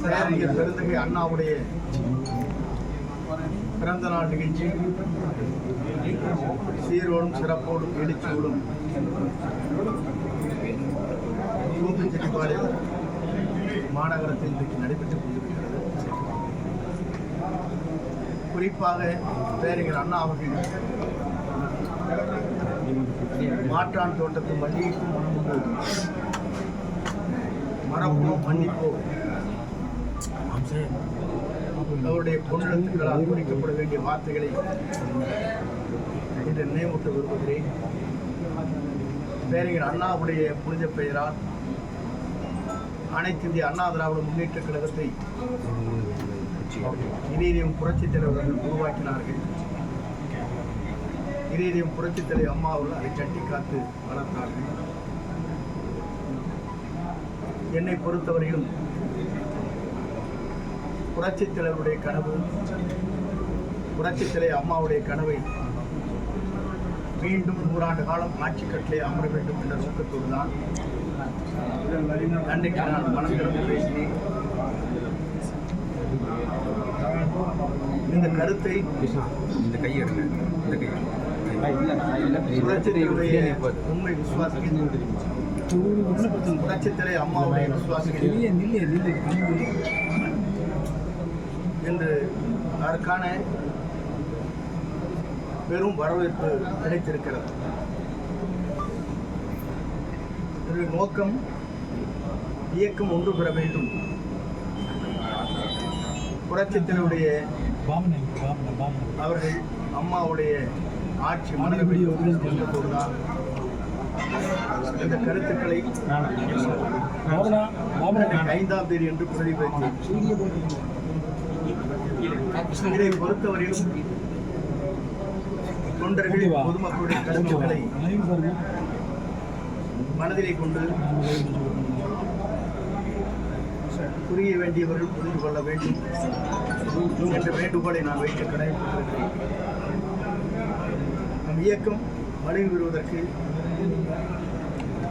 பேரறிஞர் பெருந்தகை அண்ணாவுடைய பிறந்த நாள் நிகழ்ச்சி சீரோடும் சிறப்போடும் எழுச்சியோடும் தூத்துக்குடி மாநகரத்தில் இன்றைக்கு நடைபெற்றுக் கொண்டிருக்கிறது. குறிப்பாக பேரறிஞர் அண்ணா அவர்கள் மாற்றான் தோட்டத்து மல்லிகைக்கும் மனமுண்டு மரபும் மன்னிப்போ அவருடைய பொன்னெழுத்துக்களால் குறிக்கப்பட வேண்டிய வார்த்தைகளை இன்று நினைவூட்ட விரும்புகிறேன். பேரறிஞர் அண்ணாவுடைய புனித பெயரால் அனைத்து இந்திய அண்ணா திராவிட முன்னேற்ற கழகத்தை இதயம் புரட்சித் தலைவர்கள் உருவாக்கினார்கள். இதயம் புரட்சித் தலைவர் அம்மா அவர்கள் அதை கட்டி காத்து வளர்த்தார்கள். என்னை பொறுத்தவரையிலும் புரட்சித் தலைவருடைய கனவு, புரட்சித் தலைவர் அம்மாவுடைய கனவை மீண்டும் 100 ஆண்டு காலம் ஆட்சி கட்டளை அமர வேண்டும் என்ற நோக்கத்தோடு தான் அன்றைக்கு நான் மனம் திறந்து பேசினேன். இந்த கருத்தை உண்மை விசுவாசிகள், புரட்சித் தலைவர் அம்மாவுடைய விசுவாசிகள் என்று அதற்கான பெரும் வரவேற்பு கிடைத்திருக்கிறது. நோக்கம் இயக்கம் ஒன்று பெற வேண்டும். புரட்சித்தினுடைய அவர்கள் அம்மாவுடைய ஆட்சி மனதோடுதான் இந்த கருத்துக்களை 5ஆம் தேதி என்று பிரதிபலித்தேன். இதை பொறுத்தவரையிலும் தொண்டர்கள் பொதுமக்களுடைய கருத்துக்களை மனதிலே கொண்டு புரிய வேண்டியவர்கள் புரிந்து கொள்ள வேண்டும் என்ற வேண்டுகோளை நான் வைக்க கடமைப்பட்டிருக்கிறேன். நம் இயக்கம் வலிமை பெறுவதற்கு,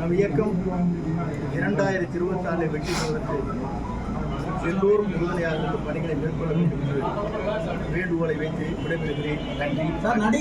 நம் இயக்கம் 2024 வெற்றி பெறுவதற்கு எல்லோரும் உறுதுணையாக இந்த பணிகளை மேற்கொள்ள வேண்டும் என்று வேண்டுகோளை வைத்து விடைபெறுகிறேன். நன்றி.